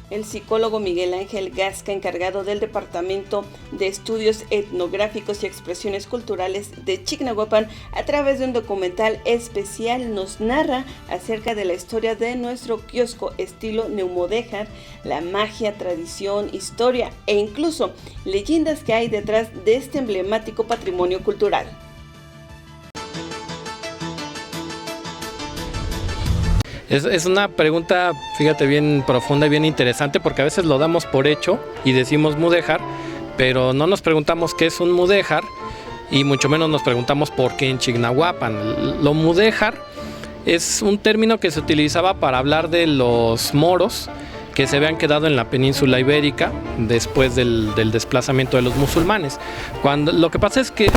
El psicólogo Miguel Ángel Gasca, encargado del Departamento de Estudios Etnográficos y Expresiones Culturales de Chignahuapan, a través de un documental especial nos narra acerca de la historia de nuestro kiosco estilo neomudéjar, la magia, tradición, historia e incluso leyendas que hay detrás de este emblemático patrimonio cultural. Es una pregunta, fíjate, bien profunda y bien interesante, porque a veces lo damos por hecho y decimos mudéjar, pero no nos preguntamos qué es un mudéjar y mucho menos nos preguntamos por qué en Chignahuapan. Lo mudéjar es un término que se utilizaba para hablar de los moros que se habían quedado en la península ibérica después del desplazamiento de los musulmanes. Lo que pasa es que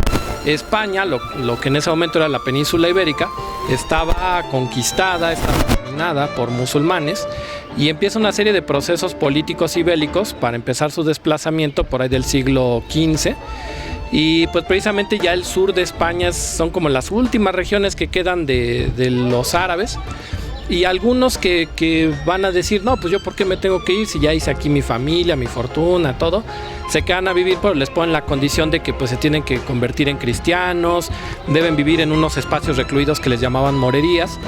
España, lo que en ese momento era la península ibérica, estaba conquistada, estaba dominada por musulmanes, y empieza una serie de procesos políticos y bélicos para empezar su desplazamiento por ahí del siglo XV. Y pues precisamente ya el sur de España son como las últimas regiones que quedan de los árabes. Y algunos que van a decir, no, pues yo por qué me tengo que ir si ya hice aquí mi familia, mi fortuna, todo. Se quedan a vivir, pero les ponen la condición de que pues se tienen que convertir en cristianos, deben vivir en unos espacios recluidos que les llamaban morerías,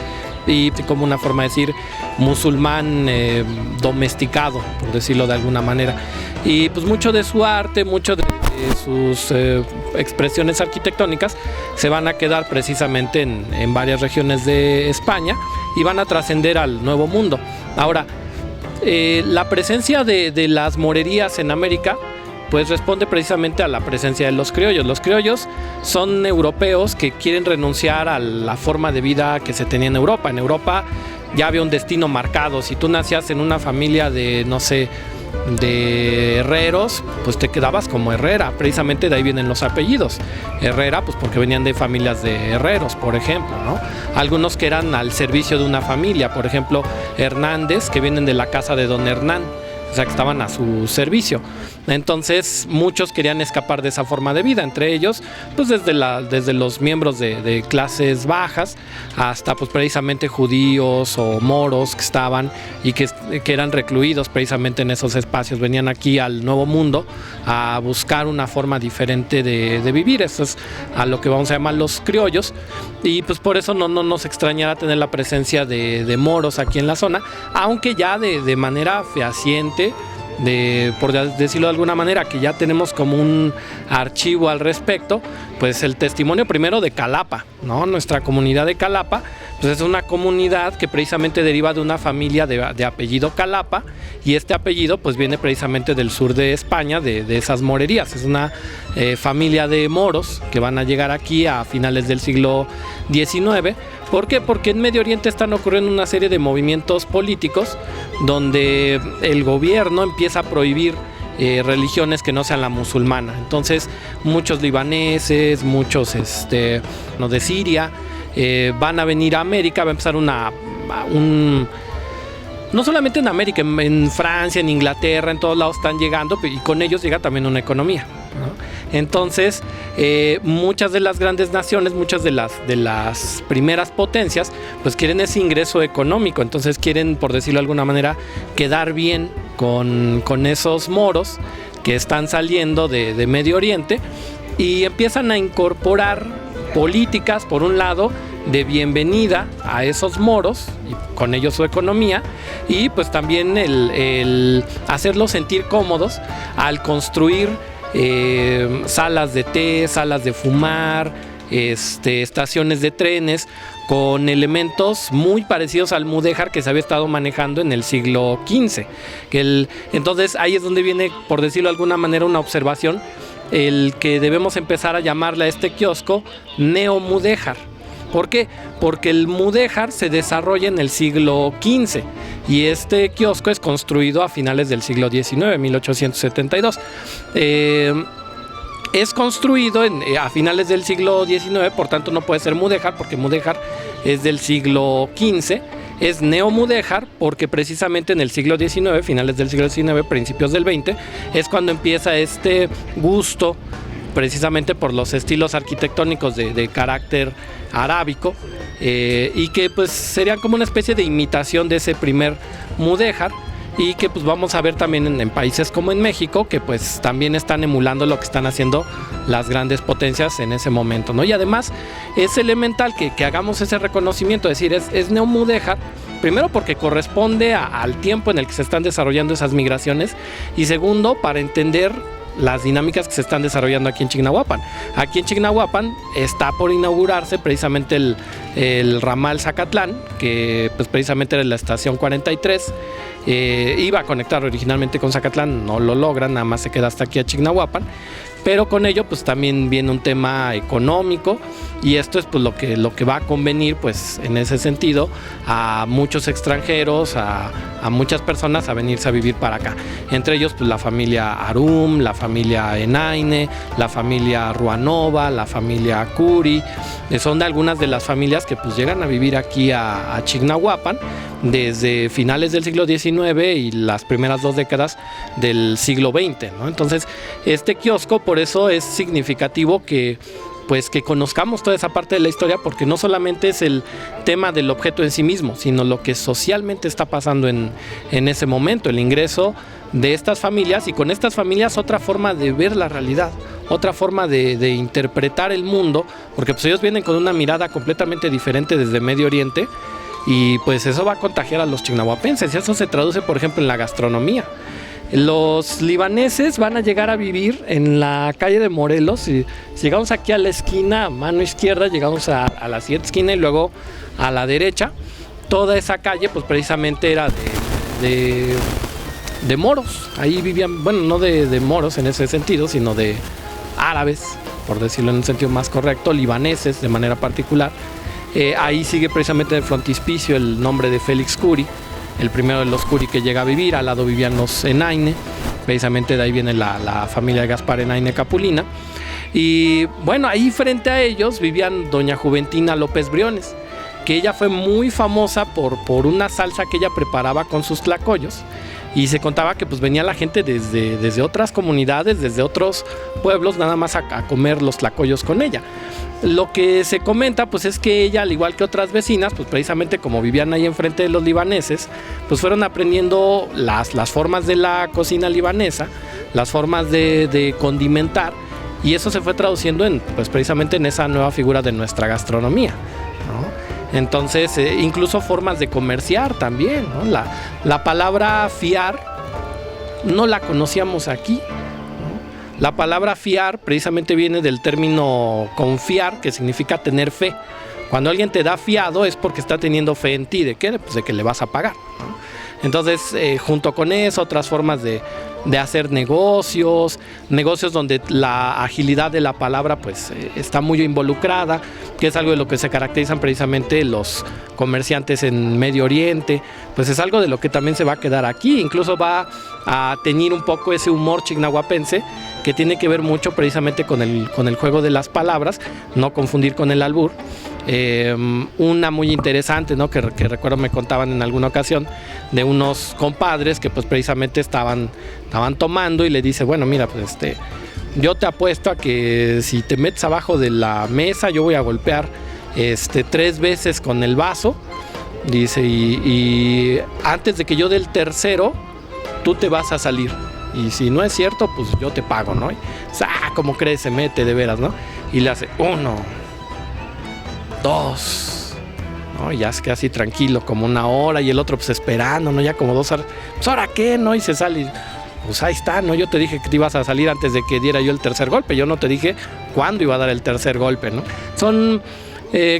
y como una forma de decir musulmán domesticado, por decirlo de alguna manera. Y pues mucho de su arte, mucho de sus expresiones arquitectónicas se van a quedar precisamente en varias regiones de España y van a trascender al Nuevo Mundo. Ahora, la presencia de las morerías en América pues responde precisamente a la presencia de los criollos. Los criollos son europeos que quieren renunciar a la forma de vida que se tenía en Europa. En Europa ya había un destino marcado. Si tú nacías en una familia de, no sé, de herreros, pues te quedabas como herrera. Precisamente de ahí vienen los apellidos. Herrera, pues porque venían de familias de herreros, por ejemplo, ¿no? Algunos que eran al servicio de una familia, por ejemplo, Hernández, que vienen de la casa de don Hernán, o sea, que estaban a su servicio. Entonces muchos querían escapar de esa forma de vida, entre ellos pues desde los miembros de clases bajas hasta pues precisamente judíos o moros que estaban y que eran recluidos precisamente en esos espacios. Venían aquí al Nuevo Mundo a buscar una forma diferente de vivir. Eso es a lo que vamos a llamar los criollos, y pues por eso no nos extrañará tener la presencia de moros aquí en la zona, aunque ya de manera fehaciente, por decirlo de alguna manera, que ya tenemos como un archivo al respecto, pues el testimonio primero de Calapa, ¿no? Nuestra comunidad de Calapa, pues es una comunidad que precisamente deriva de una familia de apellido Calapa, y este apellido pues viene precisamente del sur de España, de esas morerías. Es una familia de moros que van a llegar aquí a finales del siglo XIX. ¿Por qué? Porque en Medio Oriente están ocurriendo una serie de movimientos políticos donde el gobierno empieza a prohibir religiones que no sean la musulmana. Entonces muchos libaneses, muchos no de Siria, van a venir a América. Va a empezar no solamente en América, en Francia, en Inglaterra, en todos lados están llegando, y con ellos llega también una economía, ¿no? Entonces muchas de las grandes naciones, muchas de las primeras potencias pues quieren ese ingreso económico. Entonces quieren, por decirlo de alguna manera, quedar bien con esos moros que están saliendo de Medio Oriente, y empiezan a incorporar políticas, por un lado, de bienvenida a esos moros y con ellos su economía, y pues también el hacerlos sentir cómodos al construir salas de té, salas de fumar, estaciones de trenes con elementos muy parecidos al mudéjar que se había estado manejando en el siglo XV. Entonces ahí es donde viene, por decirlo de alguna manera, una observación, el que debemos empezar a llamarle a este kiosco neomudéjar. ¿Por qué? Porque el mudéjar se desarrolla en el siglo XV y este kiosco es construido a finales del siglo XIX, 1872. Es construido a finales del siglo XIX, por tanto no puede ser mudéjar, porque mudéjar es del siglo XV. Es neomudéjar porque precisamente en el siglo XIX, finales del siglo XIX, principios del XX, es cuando empieza este gusto precisamente por los estilos arquitectónicos de carácter arábico, y que pues serían como una especie de imitación de ese primer mudéjar. y que pues vamos a ver también en países como en México, que pues también están emulando lo que están haciendo las grandes potencias en ese momento, ¿no? Y además es elemental que hagamos ese reconocimiento, es decir, es neomudéjar, primero porque corresponde al tiempo en el que se están desarrollando esas migraciones, y segundo, para entender las dinámicas que se están desarrollando aquí en Chignahuapan. Aquí en Chignahuapan está por inaugurarse precisamente el ramal Zacatlán, que pues precisamente era la estación 43, iba a conectar originalmente con Zacatlán, no lo logran, nada más se queda hasta aquí a Chignahuapan, pero con ello pues también viene un tema económico, y esto es pues lo que va a convenir pues en ese sentido a muchos extranjeros, a muchas personas a venirse a vivir para acá, entre ellos pues la familia Arum, la familia Enaine, la familia Ruanova, la familia Curi, son de algunas de las familias que pues llegan a vivir aquí a Chignahuapan desde finales del siglo XIX y las primeras 2 décadas del siglo XX, ¿no? Entonces este kiosco, por eso es significativo que conozcamos toda esa parte de la historia, porque no solamente es el tema del objeto en sí mismo, sino lo que socialmente está pasando en ese momento, el ingreso de estas familias, y con estas familias otra forma de ver la realidad, otra forma de interpretar el mundo, porque pues ellos vienen con una mirada completamente diferente desde Medio Oriente, y pues eso va a contagiar a los chignahuapenses, y eso se traduce por ejemplo en la gastronomía. Los libaneses van a llegar a vivir en la calle de Morelos, y si llegamos aquí a la esquina, a mano izquierda, llegamos a la siguiente esquina y luego a la derecha, toda esa calle pues precisamente era de moros. Ahí vivían, bueno, no de moros en ese sentido, sino de árabes, por decirlo en un sentido más correcto, libaneses de manera particular. Ahí sigue precisamente el frontispicio el nombre de Félix Curi, el primero de los Curi que llega a vivir. Al lado vivían los Enaine, precisamente de ahí viene la familia de Gaspar Enaine Capulina. Y bueno, ahí frente a ellos vivían doña Juventina López Briones, que ella fue muy famosa por una salsa que ella preparaba con sus tlacoyos, y se contaba que pues venía la gente desde otras comunidades, desde otros pueblos, nada más a comer los tlacoyos con ella. Lo que se comenta pues es que ella, al igual que otras vecinas, pues precisamente como vivían ahí enfrente de los libaneses, pues fueron aprendiendo las formas de la cocina libanesa, las formas de condimentar, y eso se fue traduciendo pues precisamente en esa nueva figura de nuestra gastronomía, ¿no? Entonces, incluso formas de comerciar también, ¿no? La palabra fiar no la conocíamos aquí, ¿no? La palabra fiar precisamente viene del término confiar, que significa tener fe. Cuando alguien te da fiado es porque está teniendo fe en ti. ¿De qué? Pues de que le vas a pagar, ¿no? Entonces, junto con eso, otras formas de hacer negocios donde la agilidad de la palabra pues está muy involucrada, que es algo de lo que se caracterizan precisamente los comerciantes en Medio Oriente, pues es algo de lo que también se va a quedar aquí. Incluso va a tener un poco ese humor chignahuapense que tiene que ver mucho precisamente con el juego de las palabras, no confundir con el albur. Una muy interesante, ¿no? que recuerdo me contaban en alguna ocasión de unos compadres que pues precisamente estaban tomando, y le dice, bueno, mira, pues yo te apuesto a que si te metes abajo de la mesa yo voy a golpear 3 veces con el vaso, dice, y antes de que yo dé el tercero tú te vas a salir, y si no es cierto pues yo te pago, ¿no? ¿Cómo crees? Se mete de veras, ¿no? Y le hace 1, 2, ¿no? Y ya se queda así tranquilo como 1 hora, y el otro pues esperando, ¿no? Ya como 2 horas, pues ¿ahora qué? ¿No? Y se sale, pues ahí está, ¿no? Yo te dije que te ibas a salir antes de que diera yo el tercer golpe, yo no te dije cuándo iba a dar el tercer golpe, ¿no? Son,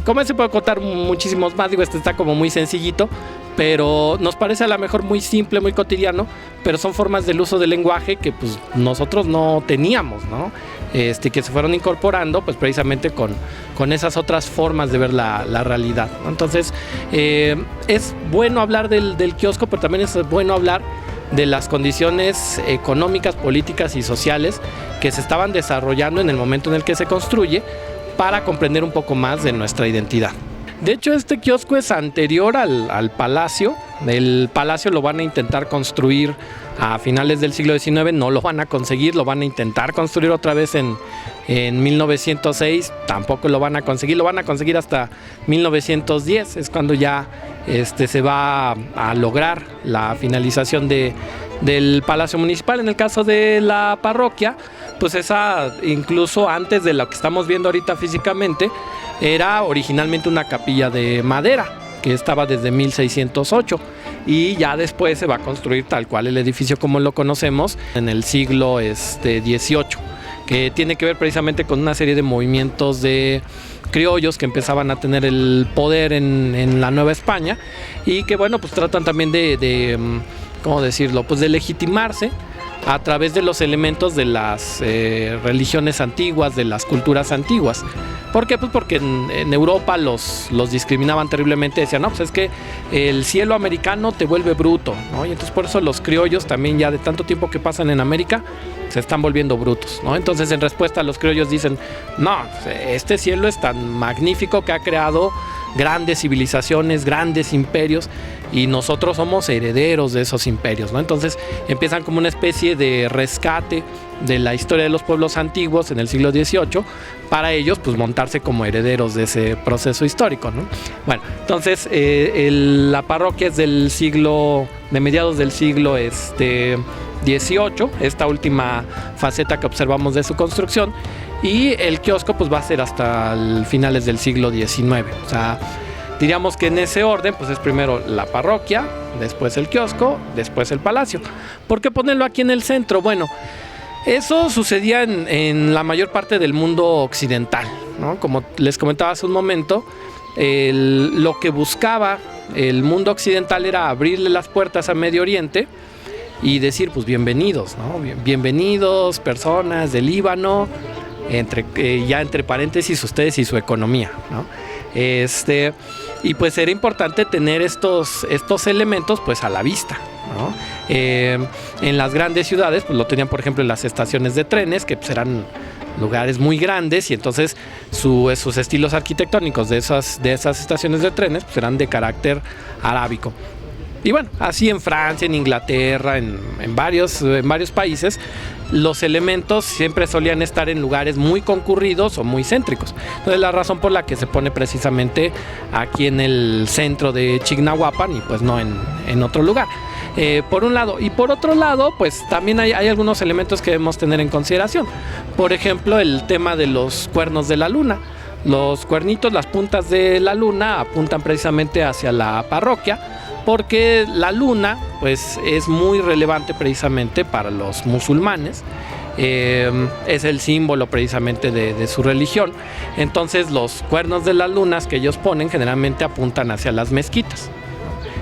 como se puede contar muchísimos más, digo, está como muy sencillito, pero nos parece a lo mejor muy simple, muy cotidiano, pero son formas del uso del lenguaje que pues nosotros no teníamos, ¿no? Que se fueron incorporando pues precisamente con esas otras formas de ver la realidad, ¿no? Entonces es bueno hablar del kiosco, pero también es bueno hablar de las condiciones económicas, políticas y sociales que se estaban desarrollando en el momento en el que se construye, para comprender un poco más de nuestra identidad. De hecho, este kiosco es anterior al palacio. El palacio lo van a intentar construir a finales del siglo XIX, no lo van a conseguir, lo van a intentar construir otra vez en 1906, tampoco lo van a conseguir hasta 1910, es cuando ya se va a lograr la finalización del Palacio Municipal. En el caso de la parroquia, pues esa, incluso antes de lo que estamos viendo ahorita físicamente, era originalmente una capilla de madera que estaba desde 1608 y ya después se va a construir tal cual el edificio como lo conocemos en el siglo XVIII, que tiene que ver precisamente con una serie de movimientos de criollos que empezaban a tener el poder en la Nueva España y que bueno, pues tratan también de ¿cómo decirlo? Pues de legitimarse a través de los elementos de las religiones antiguas, de las culturas antiguas. ¿Por qué? Pues porque en Europa los discriminaban terriblemente, decían, no, pues es que el cielo americano te vuelve bruto, ¿no? Y entonces por eso los criollos también ya de tanto tiempo que pasan en América se están volviendo brutos, ¿no? Entonces en respuesta los criollos dicen, no, este cielo es tan magnífico que ha creado grandes civilizaciones, grandes imperios y nosotros somos herederos de esos imperios, ¿no? Entonces empiezan como una especie de rescate de la historia de los pueblos antiguos en el siglo XVIII para ellos pues montarse como herederos de ese proceso histórico, ¿no? Bueno, entonces la parroquia es de mediados del siglo XVIII, esta última faceta que observamos de su construcción, y el kiosco pues va a ser hasta finales del siglo XIX. O sea, diríamos que en ese orden pues es primero la parroquia, después el kiosco, después el palacio. ¿Por qué ponerlo aquí en el centro? Bueno, eso sucedía en la mayor parte del mundo occidental, ¿no? Como les comentaba hace un momento, lo que buscaba el mundo occidental era abrirle las puertas a Medio Oriente y decir pues bienvenidos, ¿no? Bienvenidos personas del Líbano, entre paréntesis ustedes y su economía, ¿no? Y pues era importante tener estos elementos pues a la vista, ¿no? En las grandes ciudades pues lo tenían por ejemplo en las estaciones de trenes, que pues eran lugares muy grandes, y entonces sus estilos arquitectónicos de esas estaciones de trenes pues eran de carácter arábico. Y bueno, así en Francia, en Inglaterra, en varios países, los elementos siempre solían estar en lugares muy concurridos o muy céntricos. Entonces la razón por la que se pone precisamente aquí en el centro de Chignahuapan y pues no en otro lugar. Por un lado. Y por otro lado, pues también hay algunos elementos que debemos tener en consideración. Por ejemplo, el tema de los cuernos de la luna. Los cuernitos, las puntas de la luna apuntan precisamente hacia la parroquia, porque la luna pues es muy relevante precisamente para los musulmanes, es el símbolo precisamente de su religión. Entonces los cuernos de las lunas que ellos ponen generalmente apuntan hacia las mezquitas,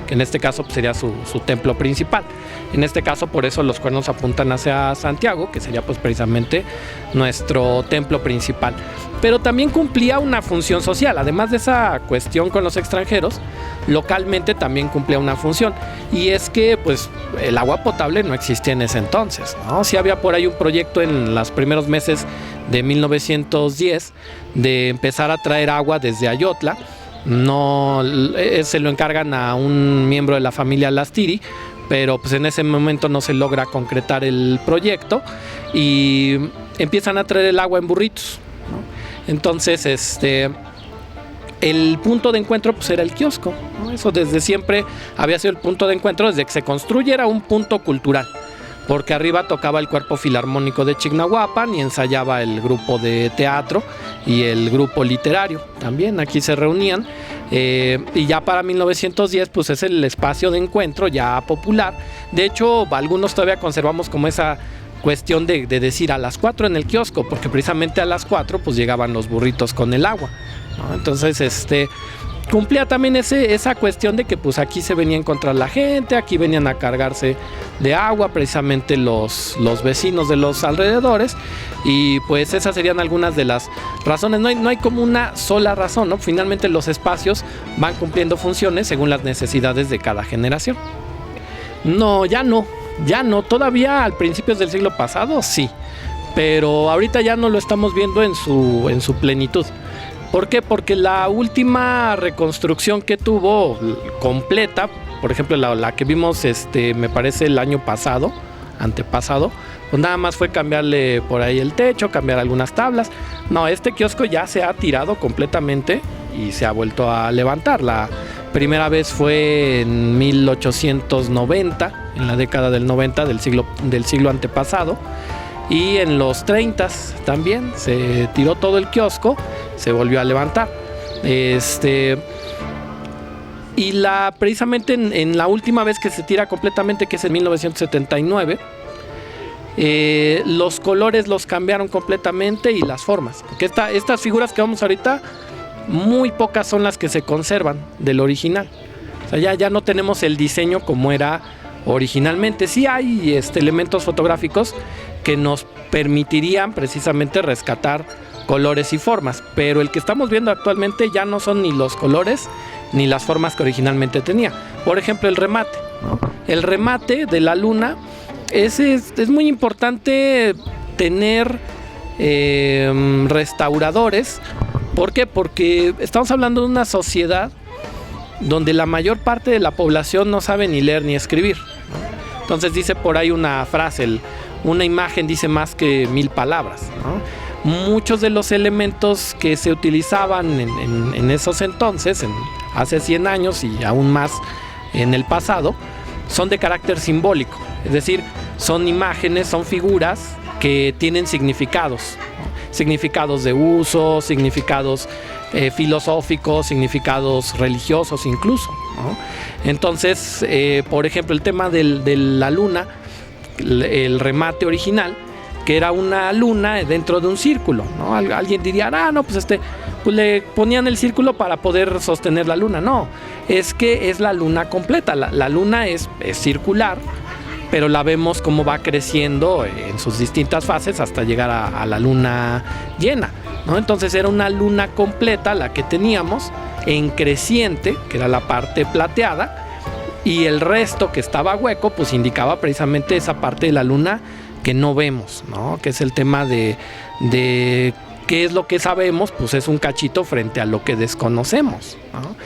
que en este caso pues sería su templo principal. En este caso por eso los cuernos apuntan hacia Santiago, que sería pues precisamente nuestro templo principal. Pero también cumplía una función social, además de esa cuestión con los extranjeros, localmente también cumplía una función, y es que pues el agua potable no existía en ese entonces, ¿no? Sí había por ahí un proyecto en los primeros meses de 1910 de empezar a traer agua desde Ayotla. No, se lo encargan a un miembro de la familia Lastiri, pero pues en ese momento no se logra concretar el proyecto y empiezan a traer el agua en burritos, ¿no? Entonces el punto de encuentro pues era el kiosco, ¿no? Eso desde siempre había sido el punto de encuentro, desde que se construye era un punto cultural, porque arriba tocaba el cuerpo filarmónico de Chignahuapan y ensayaba el grupo de teatro y el grupo literario, también aquí se reunían, y ya para 1910 pues es el espacio de encuentro ya popular. De hecho algunos todavía conservamos como esa cuestión de decir a las 4 en el kiosco, porque precisamente a las 4 pues llegaban los burritos con el agua, ¿no? Entonces cumplía también esa cuestión de que pues aquí se venía a encontrar la gente, aquí venían a cargarse de agua precisamente los vecinos de los alrededores, y pues esas serían algunas de las razones. No hay como una sola razón, ¿no? Finalmente los espacios van cumpliendo funciones según las necesidades de cada generación. No, ya no, todavía al principios del siglo pasado sí, pero ahorita ya no lo estamos viendo en su plenitud. ¿Por qué? Porque la última reconstrucción que tuvo completa, por ejemplo la que vimos me parece el año pasado, antepasado, pues nada más fue cambiarle por ahí el techo, cambiar algunas tablas. No, este kiosco ya se ha tirado completamente y se ha vuelto a levantar. La primera vez fue en 1890, en la década del 90 del siglo antepasado, y en los 30 también se tiró todo el kiosco, se volvió a levantar. Y precisamente en la última vez que se tira completamente, que es en 1979, los colores los cambiaron completamente y las formas. Porque estas figuras que vamos ahorita, muy pocas son las que se conservan del original. O sea, ya no tenemos el diseño como era originalmente. Sí hay elementos fotográficos que nos permitirían precisamente rescatar colores y formas, pero el que estamos viendo actualmente ya no son ni los colores ni las formas que originalmente tenía. Por ejemplo, el remate, ¿no? El remate de la luna es muy importante tener restauradores. ¿Por qué? Porque estamos hablando de una sociedad donde la mayor parte de la población no sabe ni leer ni escribir, ¿no? Entonces dice por ahí una frase, una imagen dice más que 1000 palabras, ¿no? Muchos de los elementos que se utilizaban en esos entonces, hace 100 años y aún más en el pasado, son de carácter simbólico. Es decir, son imágenes, son figuras que tienen significados, ¿no? Significados de uso, significados filosóficos, significados religiosos incluso, ¿no? Entonces, por ejemplo, el tema de la luna, el remate original, que era una luna dentro de un círculo, ¿no? Alguien diría, no, pues le ponían el círculo para poder sostener la luna. No, es que es la luna completa. La luna es circular, pero la vemos cómo va creciendo en sus distintas fases hasta llegar a la luna llena, ¿no? Entonces era una luna completa la que teníamos en creciente, que era la parte plateada, y el resto que estaba hueco, pues indicaba precisamente esa parte de la luna que no vemos, ¿no? Que es el tema de qué es lo que sabemos, pues es un cachito frente a lo que desconocemos, ¿no?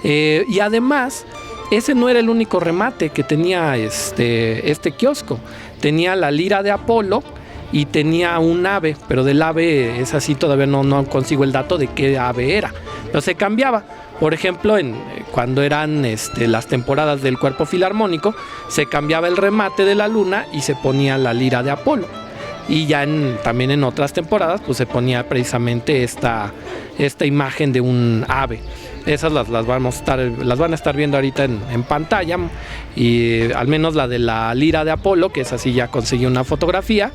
Y además, ese no era el único remate que tenía este kiosco. Tenía la lira de Apolo y tenía un ave, pero del ave es así, todavía no consigo el dato de qué ave era, pero se cambiaba. Por ejemplo, cuando eran las temporadas del Cuerpo Filarmónico, se cambiaba el remate de la luna y se ponía la lira de Apolo. Y ya también en otras temporadas, pues se ponía precisamente esta imagen de un ave. Esas las van a estar viendo ahorita en pantalla, y al menos la de la lira de Apolo, que es así, ya conseguí una fotografía,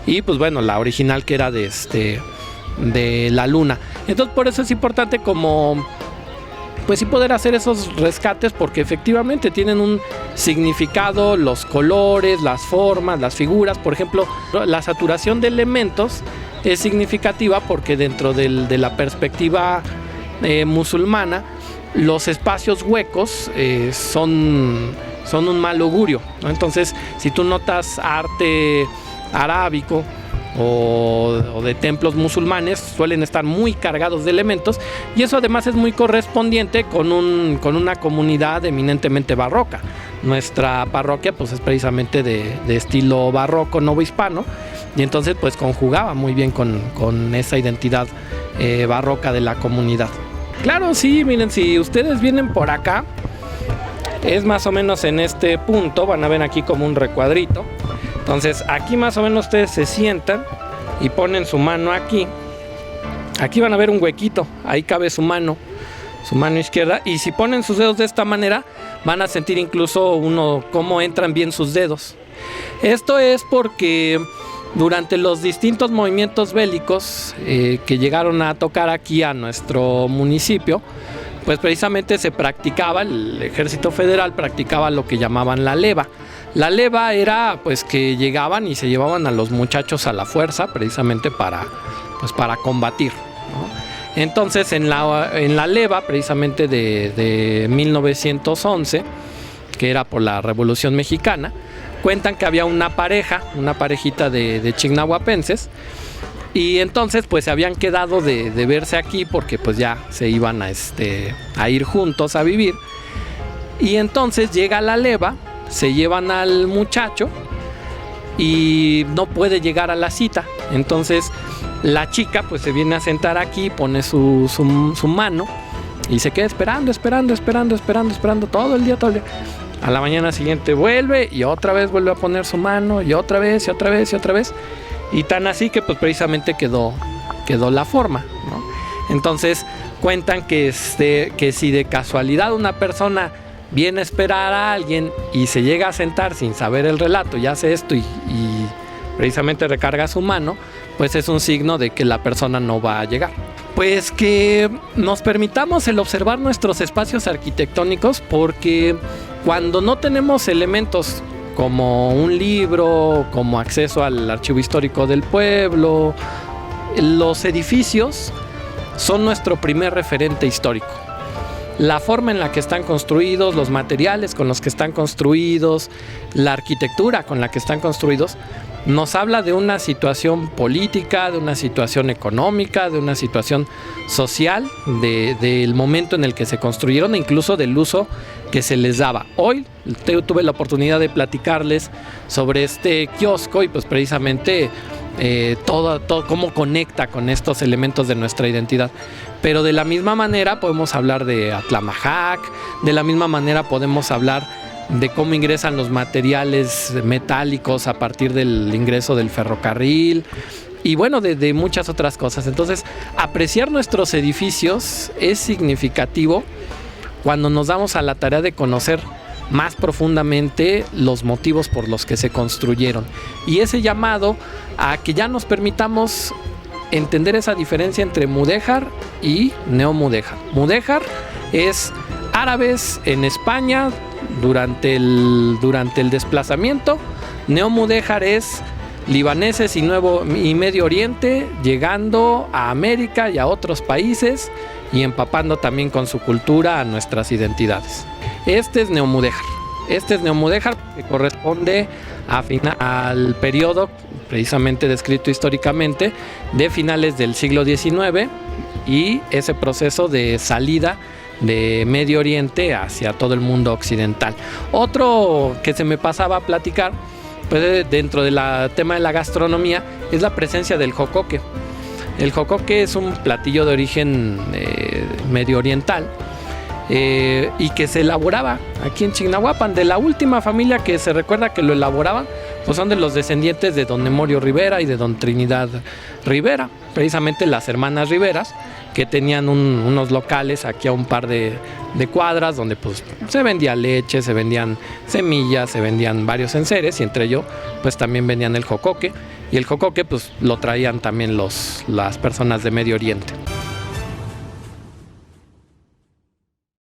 y pues bueno, la original que era de la luna. Entonces por eso es importante como pues sí poder hacer esos rescates, porque efectivamente tienen un significado, los colores, las formas, las figuras. Por ejemplo, la saturación de elementos es significativa porque dentro de la perspectiva musulmana, los espacios huecos son un mal augurio, ¿no? Entonces, si tú notas arte arábico o de templos musulmanes, suelen estar muy cargados de elementos, y eso además es muy correspondiente con una comunidad eminentemente barroca. Nuestra parroquia pues es precisamente de estilo barroco novohispano, y entonces pues conjugaba muy bien con esa identidad barroca de la comunidad. Claro, sí, miren, si ustedes vienen por acá, es más o menos en este punto, van a ver aquí como un recuadrito. Entonces aquí más o menos ustedes se sientan y ponen su mano aquí. Aquí van a ver un huequito, ahí cabe su mano izquierda, y si ponen sus dedos de esta manera, van a sentir incluso cómo entran bien sus dedos. Esto es porque durante los distintos movimientos bélicos que llegaron a tocar aquí a nuestro municipio, pues precisamente se practicaba, el Ejército Federal practicaba lo que llamaban la leva. La leva era pues que llegaban y se llevaban a los muchachos a la fuerza, precisamente para combatir, ¿no? Entonces en la leva precisamente de 1911, que era por la Revolución Mexicana, cuentan que había una parejita de chignahuapenses Y entonces pues se habían quedado de verse aquí porque pues ya se iban a ir juntos a vivir. Y entonces llega la leva, se llevan al muchacho y no puede llegar a la cita. Entonces la chica pues se viene a sentar aquí, pone su mano y se queda esperando todo el día. A la mañana siguiente vuelve y otra vez vuelve a poner su mano y otra vez. Y tan así que pues precisamente quedó la forma, ¿no? Entonces cuentan que si de casualidad una persona viene a esperar a alguien y se llega a sentar sin saber el relato y hace esto y precisamente recarga su mano, pues es un signo de que la persona no va a llegar. Pues que nos permitamos el observar nuestros espacios arquitectónicos, porque cuando no tenemos elementos como un libro, como acceso al archivo histórico del pueblo, los edificios son nuestro primer referente histórico. La forma en la que están construidos, los materiales con los que están construidos, la arquitectura con la que están construidos, nos habla de una situación política, de una situación económica, de una situación social, del momento en el que se construyeron e incluso del uso que se les daba. Hoy tuve la oportunidad de platicarles sobre este kiosco y pues precisamente todo cómo conecta con estos elementos de nuestra identidad. Pero de la misma manera podemos hablar de Atlamajac, de la misma manera podemos hablar de cómo ingresan los materiales metálicos a partir del ingreso del ferrocarril y bueno, de muchas otras cosas. Entonces, apreciar nuestros edificios es significativo cuando nos damos a la tarea de conocer más profundamente los motivos por los que se construyeron. Y ese llamado a que ya nos permitamos entender esa diferencia entre mudéjar y neomudéjar. Mudéjar es árabes en España durante el desplazamiento. Neomudéjar es libaneses y Medio Oriente llegando a América y a otros países y empapando también con su cultura a nuestras identidades. Este es neomudéjar que corresponde al periodo precisamente descrito históricamente de finales del siglo XIX y ese proceso de salida de Medio Oriente hacia todo el mundo occidental. Otro que se me pasaba a platicar, pues dentro del tema de la gastronomía, es la presencia del jocoque. El jocoque es un platillo de origen medio oriental y que se elaboraba aquí en Chignahuapan. De la última familia que se recuerda que lo elaboraban, pues son de los descendientes de don Emorio Rivera y de don Trinidad Rivera, precisamente las hermanas Riveras, que tenían unos locales aquí a un par de cuadras donde pues se vendía leche, se vendían semillas, se vendían varios enseres y entre ellos pues también vendían el jocoque y el jocoque pues lo traían también las personas de Medio Oriente.